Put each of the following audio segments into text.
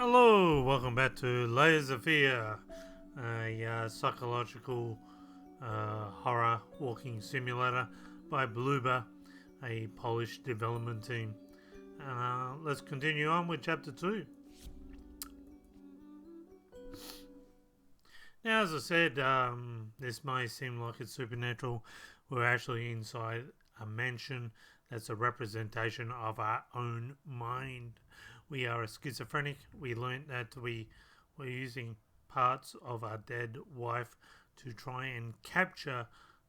Hello, welcome back to Layers of Fear, a psychological horror walking simulator by Bloober, a Polish development team. Let's continue on with chapter 2. Now, as I said, this may seem like it's supernatural. We're actually inside a mansion that's a representation of our own mind. We are a schizophrenic. We learned that we were using parts of our dead wife to try and capture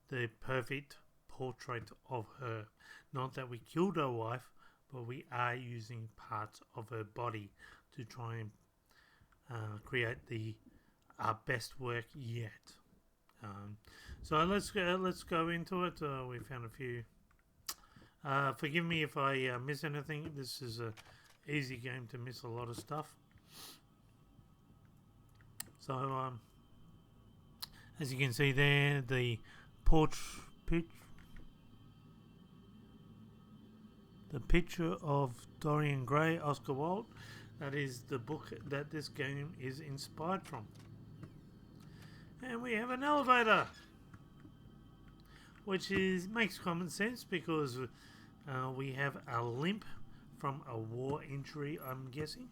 the perfect portrait of her. Not that we killed our wife, but we are using parts of her body to try and create our best work yet. So let's go into it. We found a few. Forgive me if I miss anything. This is a easy game to miss a lot of stuff. So as you can see there, the Picture of Dorian Gray, Oscar Wilde. That is the book that this game is inspired from. And we have an elevator, which makes common sense because we have a limp from a war injury, I'm guessing.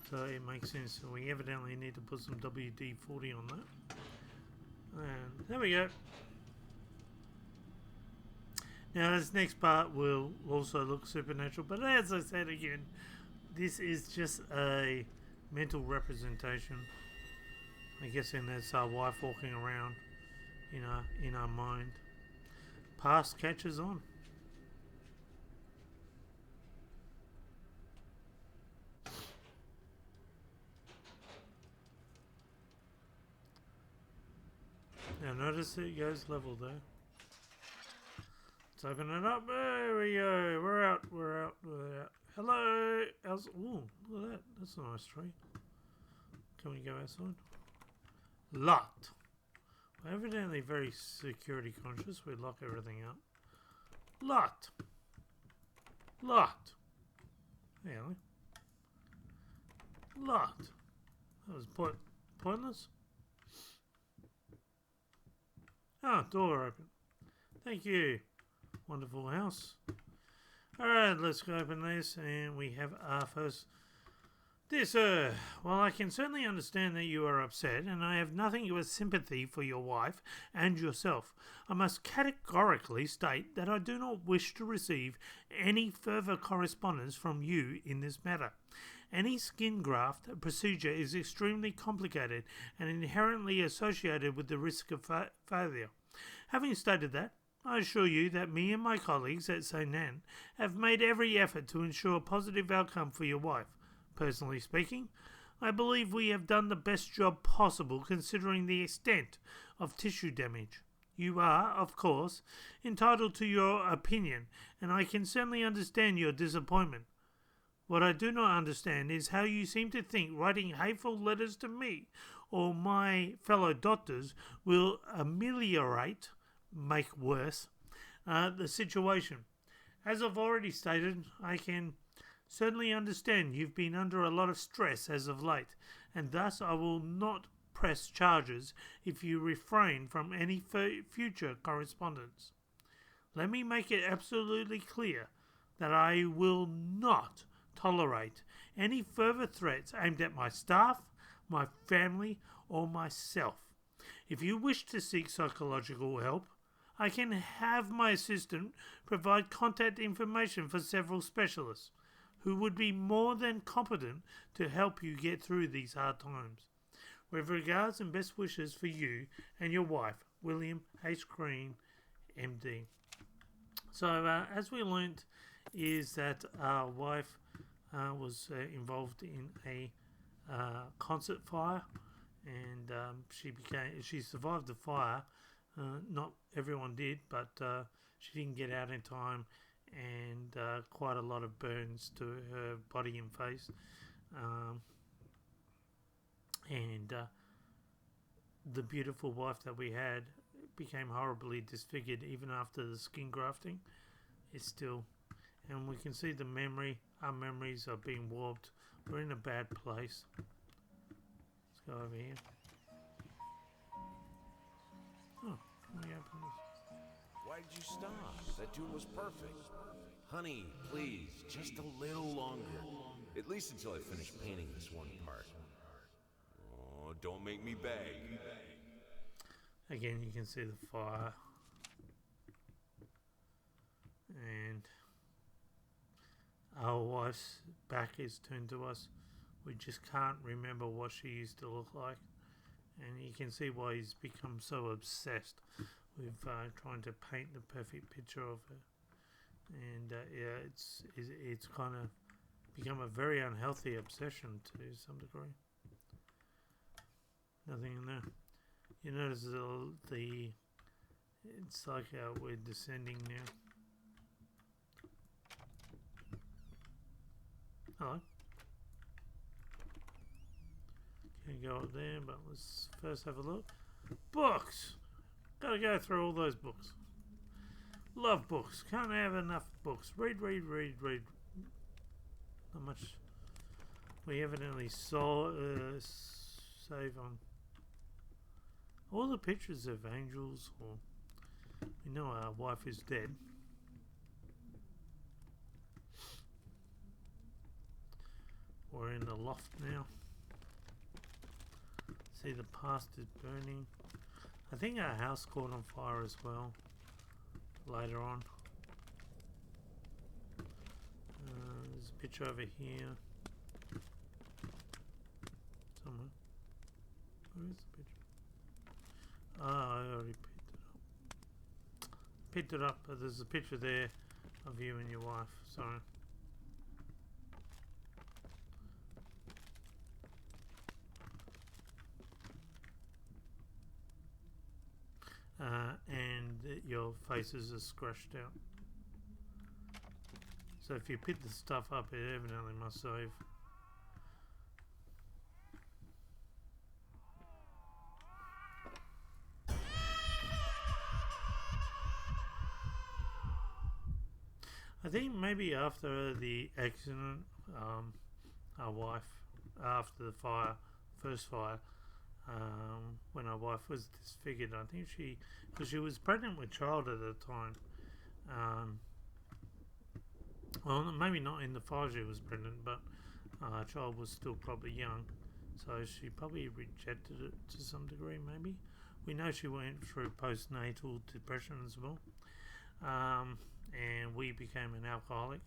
So it makes sense. We evidently need to put some WD-40 on that. And there we go. Now this next part will also look supernatural, but as I said again, this is just a mental representation. I guess that's our wife walking around in our mind. Past catches on. Now notice it goes level there. Let's open it up. There we go. We're out. Hello. Ooh, look at that. That's a nice tree. Can we go outside? Locked. We're evidently very security conscious. We lock everything up. Locked. Really? Locked. That was pointless. Ah, door open. Thank you. Wonderful house. Alright, let's go open this, and we have our first. Dear sir, while I can certainly understand that you are upset, and I have nothing but sympathy for your wife and yourself, I must categorically state that I do not wish to receive any further correspondence from you in this matter. Any skin graft procedure is extremely complicated and inherently associated with the risk of failure. Having stated that, I assure you that me and my colleagues at St. Nan have made every effort to ensure a positive outcome for your wife. Personally speaking, I believe we have done the best job possible considering the extent of tissue damage. You are, of course, entitled to your opinion, and I can certainly understand your disappointment. What I do not understand is how you seem to think writing hateful letters to me or my fellow doctors will make worse, the situation. As I've already stated, I can certainly understand you've been under a lot of stress as of late, and thus I will not press charges if you refrain from any future correspondence. Let me make it absolutely clear that I will not tolerate any further threats aimed at my staff, my family, or myself. If you wish to seek psychological help, I can have my assistant provide contact information for several specialists who would be more than competent to help you get through these hard times. With regards and best wishes for you and your wife, William H. Green, MD. So, as we learnt, is that our wife was involved in a concert fire, and she survived the fire. Not everyone did, but she didn't get out in time, and quite a lot of burns to her body and face. And the beautiful wife that we had became horribly disfigured even after the skin grafting. It's still, and we can see our memories are being warped We're in a bad place. Let's go over here. Oh, can we open this? Why did you stop? That tune was perfect. Honey, please, just a little longer. At least until I finish painting this one part. Oh, don't make me beg. Again, you can see the fire. And our wife's back is turned to us. We just can't remember what she used to look like. And you can see why he's become so obsessed with trying to paint the perfect picture of her. And yeah, it's kind of become a very unhealthy obsession to some degree. Nothing in there. You notice the it's like we're descending now. Hello. Can't go up there, but let's first have a look. Books! Gotta go through all those books. Love books. Can't have enough books. Read. Not much. We evidently saw save on all the pictures of angels, or we know our wife is dead. We're in the loft now. See, the past is burning. I think our house caught on fire as well later on. There's a picture over here somewhere. Where is the picture? Ah, I already picked it up, but there's a picture there of you and your wife. Sorry. And your faces are scratched out. So if you pick the stuff up, it evidently must save. I think maybe after the accident, our wife, after the fire, first fire, when our wife was disfigured, I think because she was pregnant with child at the time. Well, maybe not in the fire she was pregnant, but our child was still probably young, so she probably rejected it to some degree. Maybe we know she went through postnatal depression as well, and we became an alcoholic.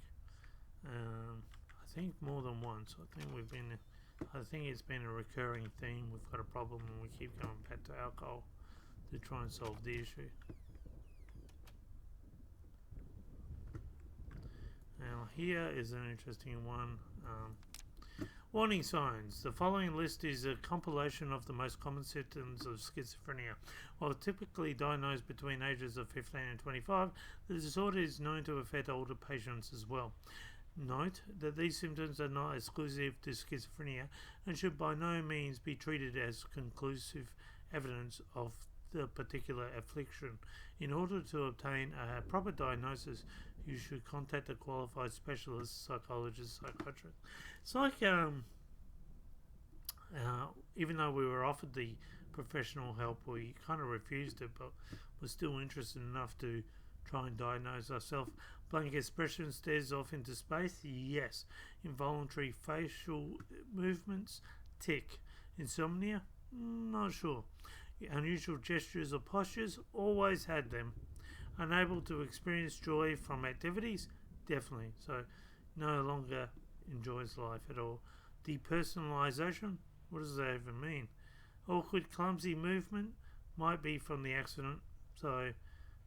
I think more than once. I think it's been a recurring theme. We've got a problem and we keep going back to alcohol to try and solve the issue. Now here is an interesting one. Warning signs. The following list is a compilation of the most common symptoms of schizophrenia. While typically diagnosed between ages of 15 and 25, the disorder is known to affect older patients as well. Note that these symptoms are not exclusive to schizophrenia and should by no means be treated as conclusive evidence of the particular affliction. In order to obtain a proper diagnosis, you should contact a qualified specialist, psychologist, psychiatrist. It's like, even though we were offered the professional help, we kind of refused it, but were still interested enough to try and diagnose ourselves. Blank expression stares off into space? Yes. Involuntary facial movements? Tick. Insomnia? Not sure. Unusual gestures or postures? Always had them. Unable to experience joy from activities? Definitely. So no longer enjoys life at all. Depersonalization? What does that even mean? Awkward, clumsy movement? Might be from the accident. So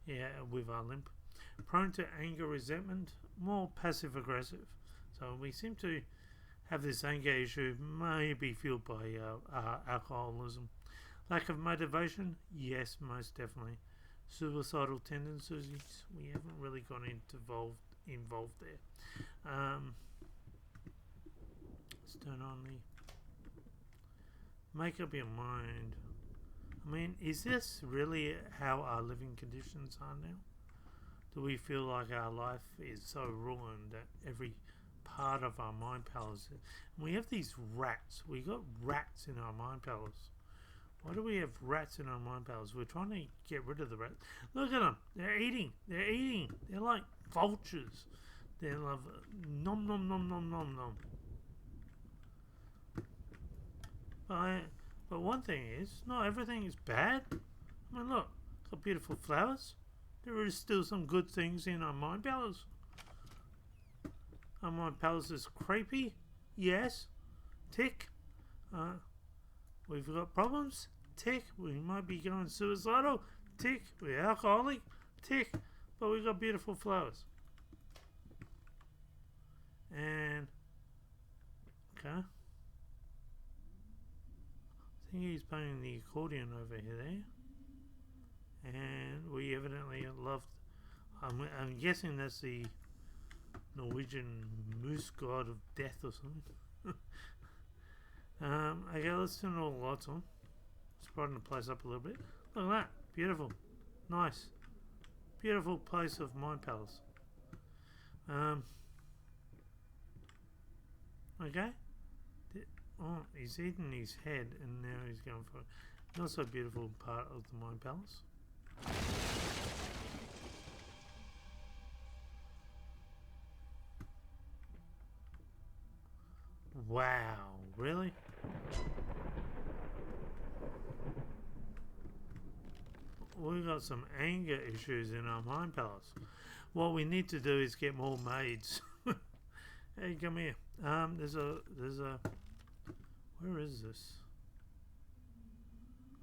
yeah, with our limp. Prone to anger, resentment, more passive aggressive. So we seem to have this anger issue, maybe fueled by alcoholism. Lack of motivation, yes, most definitely. Suicidal tendencies, we haven't really got involved there. Let's turn on the. Make up your mind. I mean, is this really how our living conditions are now? Do we feel like our life is so ruined that every part of our mind palace. We have these rats. We got rats in our mind palace. Why do we have rats in our mind palace? We're trying to get rid of the rats. Look at them. They're eating. They're eating. They're like vultures. They're like nom nom nom nom nom nom. But one thing is, not everything is bad. I mean, look, got beautiful flowers. There is still some good things in our mind palace. Our mind palace is creepy. Yes. Tick. We've got problems. Tick. We might be going suicidal. Tick. We're alcoholic. Tick. But we've got beautiful flowers. And okay. I think he's playing the accordion over here. And we evidently loved. I'm guessing that's the Norwegian moose god of death or something. Okay, let's turn all the lights on. Let's brighten the place up a little bit. Look at that. Beautiful. Nice. Beautiful place of mind palace. Okay. Oh, he's eaten his head and now he's going for it. Not so beautiful part of the mind palace. Wow, really? We've got some anger issues in our mind palace. What we need to do is get more maids. Hey, come here. There's a where is this?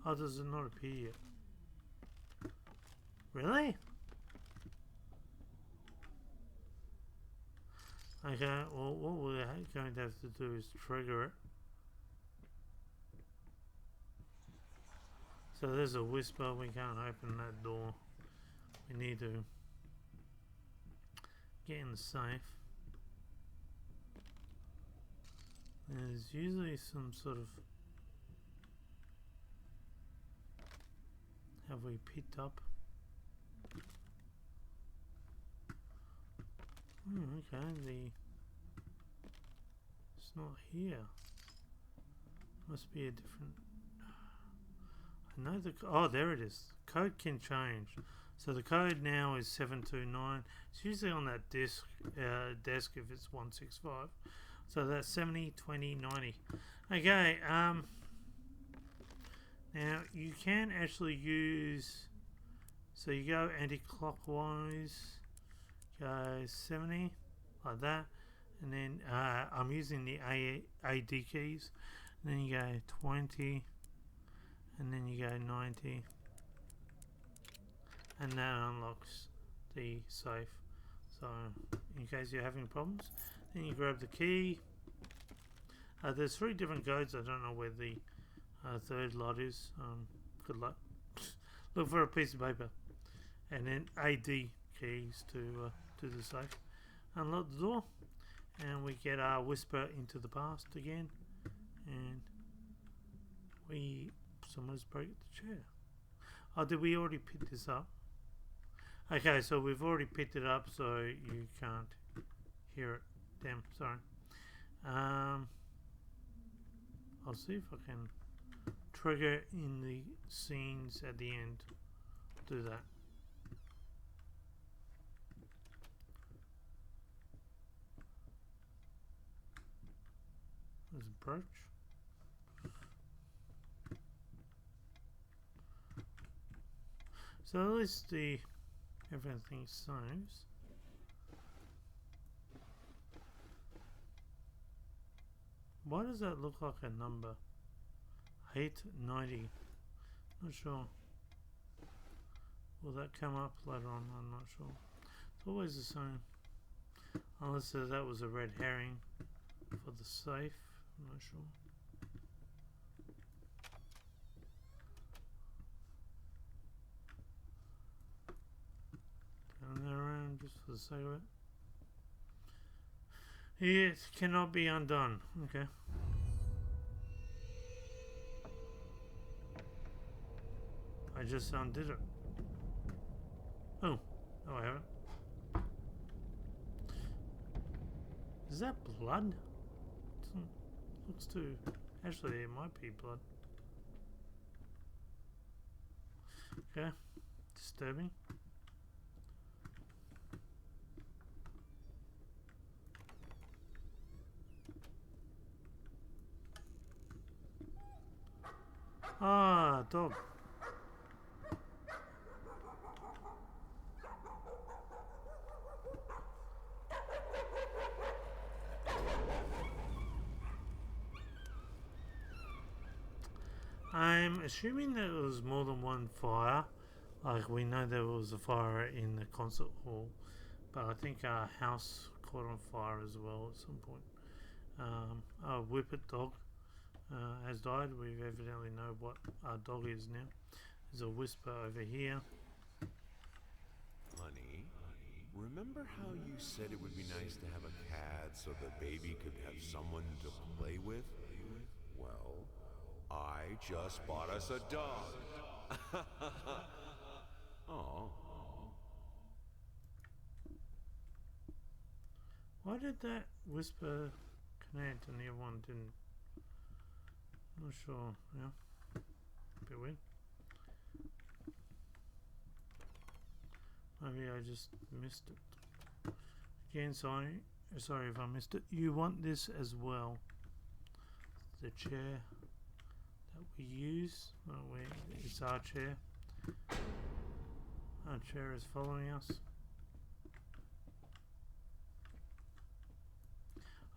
Oh, does it not appear yet? Really? Okay, well, what we're going to have to do is trigger it. So there's a whisper, we can't open that door. We need to get in the safe. There's usually some sort of... Have we picked up? Okay, it's not here. Must be a different... I know oh, there it is. Code can change. So the code now is 729. It's usually on that desk if it's 165. So that's 70, 20, 90. Okay, now you can actually use, so you go anti-clockwise, go 70, like that, and then I'm using the AD keys, and then you go 20, and then you go 90, and that unlocks the safe. So in case you're having problems, then you grab the key. There's 3 different codes. I don't know where the third lot is. Good luck. Look for a piece of paper, and then AD keys to the safe. Unlock the door, and we get our whisper into the past again, and someone's broke the chair. Oh, did we already pick this up? Okay, so we've already picked it up, so you can't hear it. Damn, sorry. I'll see if I can trigger in the scenes at the end. Do that. There's a brooch. So at least everything saves. Why does that look like a number? 890. Not sure. Will that come up later on? I'm not sure. It's always the same. Unless that was a red herring for the safe. I'm not sure. Turn that around just for the sake of it. It cannot be undone. Okay. I just undid it. Oh, no I haven't. Is that blood? Doesn't, looks too... Actually, it might be blood. Okay. Disturbing. Ah, dog. I'm assuming that it was more than one fire. Like, we know there was a fire in the concert hall, but I think our house caught on fire as well at some point. Our whippet dog has died. We evidently know what our dog is now. There's a whisper over here. Honey, remember how you said it would be nice to have a cat so the baby could have someone to play with? Well, I just bought us a dog. Oh. Why did that whisper connect and the other one didn't? Not sure. Yeah, a bit weird. Maybe I just missed it. Again, sorry if I missed it. You want this as well. The chair that we use. Well, it's our chair. Our chair is following us.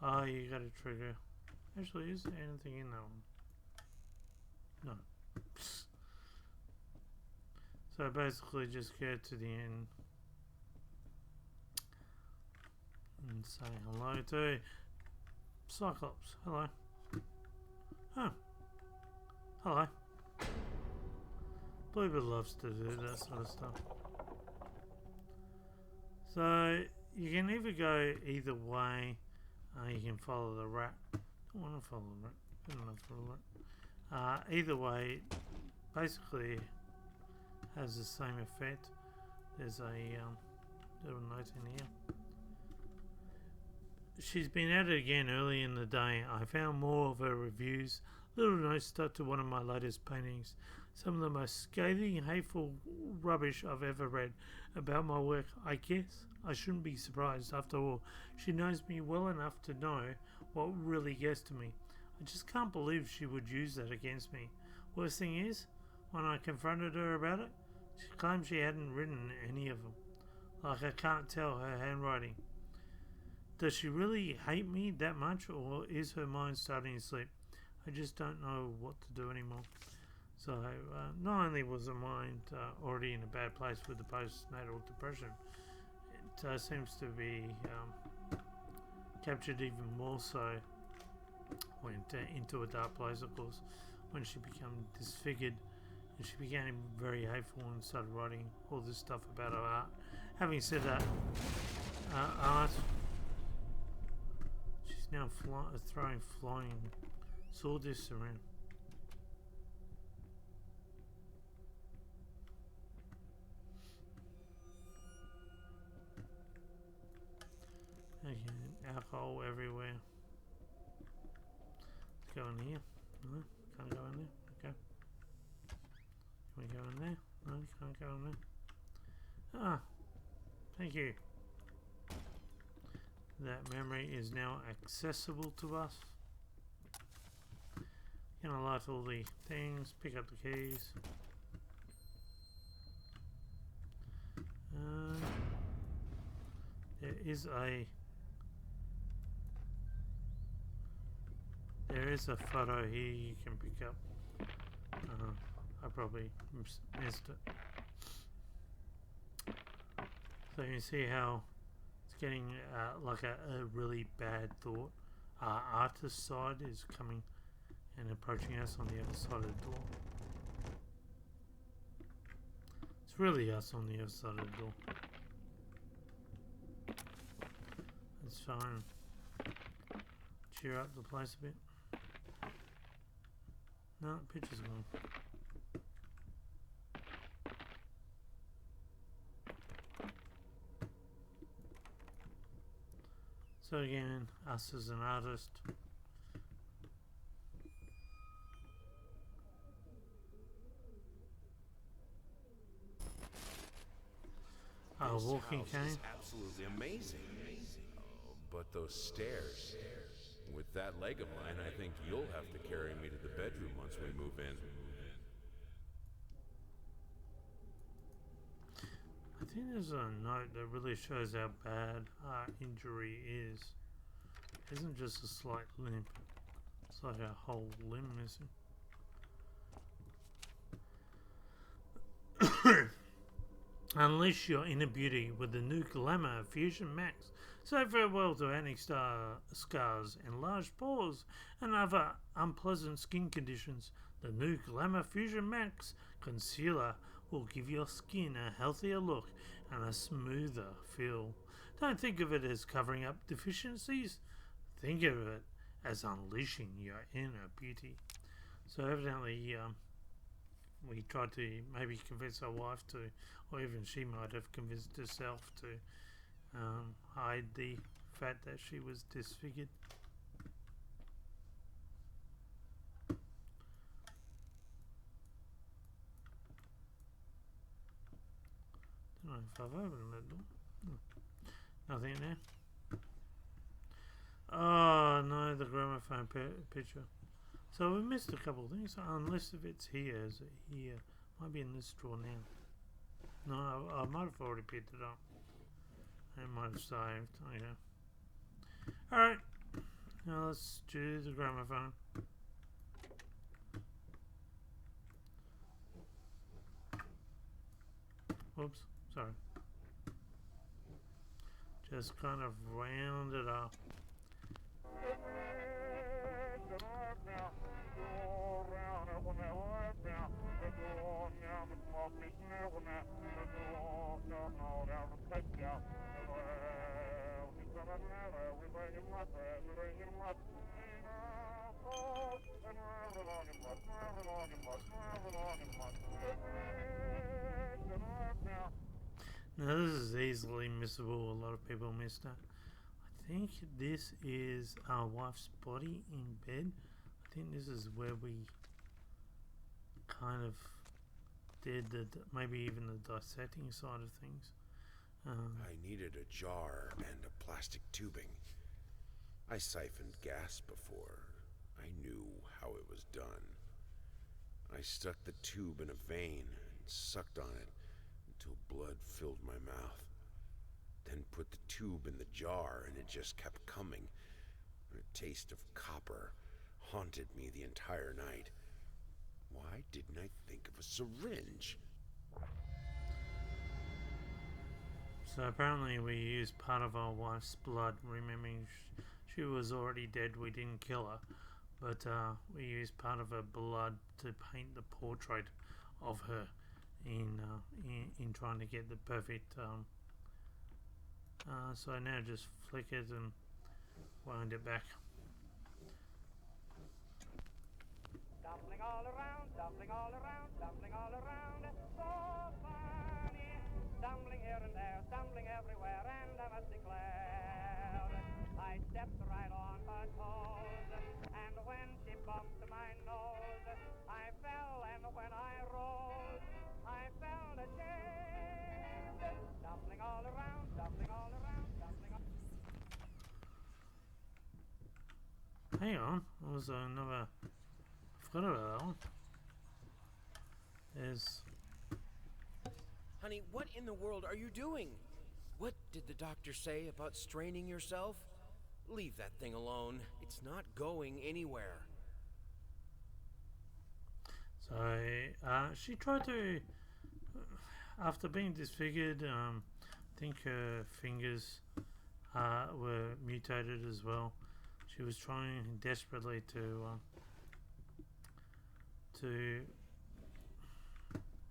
Oh, you got a trigger. Actually, is there anything in that one? No. So basically just go to the end and say hello to Cyclops. Hello. Oh. Hello. Bloober loves to do that sort of stuff. So you can either go either way. You can follow the rat. Don't want to follow the rat. Good enough for the rat. Either way, basically has the same effect. There's a little note in here. She's been at it again early in the day. I found more of her reviews. Little notes stuck to one of my latest paintings. Some of the most scathing and hateful rubbish I've ever read about my work. I guess I shouldn't be surprised. After all, she knows me well enough to know what really gets to me. I just can't believe she would use that against me. Worst thing is, when I confronted her about it, she claimed she hadn't written any of them. Like, I can't tell her handwriting. Does she really hate me that much, or is her mind starting to sleep? I just don't know what to do anymore. So, not only was her mind already in a bad place with the postnatal depression, it seems to be captured even more so. Went into a dark place, of course, when she became disfigured, and she became very hateful and started writing all this stuff about her art. Having said that, art, she's now throwing flying sawdust around. Okay, alcohol everywhere. Let's go in here. No, can't go in there. Okay. Can we go in there? No, can't go in there. Ah, thank you. That memory is now accessible to us. Gonna light all the things, pick up the keys. There is a photo here you can pick up. I probably missed it. So you can see how it's getting like a really bad thought. Our artist side is coming and approaching us on the other side of the door. It's really us on the other side of the door. It's fine. Cheer up the place a bit. No, the picture's gone. So again, us as an artist. A This walking house cane. is absolutely amazing. Oh, but those stairs. With that leg of mine, I think you'll have to carry me to the bedroom once we move in. I think there's a note that really shows how bad our injury is. It isn't just a slight limp. It's like a whole limb missing. Unleash your inner beauty with the new Glamour Fusion Max. Say farewell to acne scars, enlarged pores, and other unpleasant skin conditions. The new Glamour Fusion Max Concealer will give your skin a healthier look and a smoother feel. Don't think of it as covering up deficiencies. Think of it as unleashing your inner beauty. So evidently, we tried to maybe convince our wife to, or even she might have convinced herself to hide the fact that she was disfigured. Don't know if I've opened that door. Nothing there. Oh no, the gramophone picture. So we missed a couple of things, unless if it's here. Is it here? Might be in this drawer now. No, I might have already picked it up. I might have saved. Okay. Alright. Now let's do the gramophone. Oops, sorry. Just kind of round it up. Now this is easily missable. A lot of people missed that. I think this is our wife's body in bed. I think this is where we kind of did the maybe even the dissecting side of things. I needed a jar and a plastic tubing. I siphoned gas before. I knew how it was done. I stuck the tube in a vein and sucked on it until blood filled my mouth. Then put the tube in the jar and it just kept coming. A taste of copper haunted me the entire night. Why didn't I think of a syringe? So apparently we used part of our wife's blood, remembering she was already dead, we didn't kill her, but we used part of her blood to paint the portrait of her in trying to get the perfect so now just flick it and wind it back. Stumbling all around, stumbling all around, stumbling all around, so funny. Stumbling here and there, stumbling everywhere, and I must declare I stepped right on her toes, and when she bumped my nose, I fell, and when I rose, I felt ashamed. Stumbling all around, stumbling all around, stumbling all around. Hang on, there was another. I forgot about that one. There's. Honey, what in the world are you doing? What did the doctor say about straining yourself? Leave that thing alone. It's not going anywhere. So she tried to, after being disfigured, I think her fingers were mutated as well. She was trying desperately to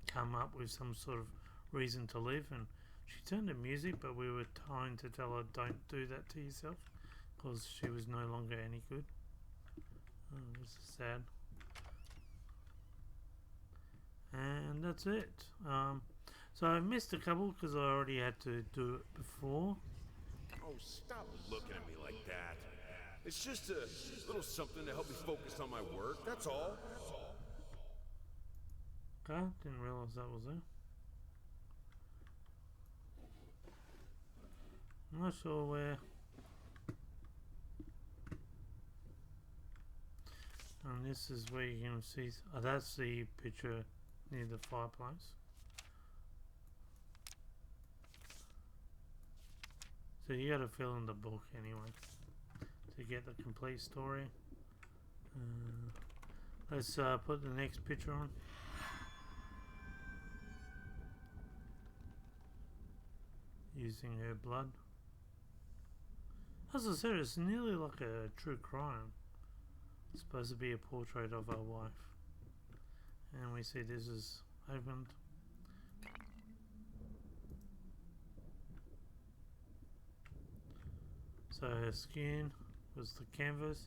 come up with some sort of reason to live, and she turned to music, but we were trying to tell her don't do that to yourself because she was no longer any good. Oh, this is sad. And that's it. So I missed a couple because I already had to do it before. Oh, stop looking at me like that. It's just a little something to help me focus on my work, that's all. Okay, didn't realize that was there. I'm not sure where. And this is where you can see. Oh, that's the picture near the fireplace. So you got to fill in the book anyway to get the complete story. Let's put the next picture on. Using her blood. As I said, it's nearly like a true crime. It's supposed to be a portrait of our wife. And we see this is opened. So her skin was the canvas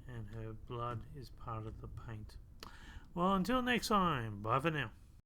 and her blood is part of the paint. Well, until next time, bye for now.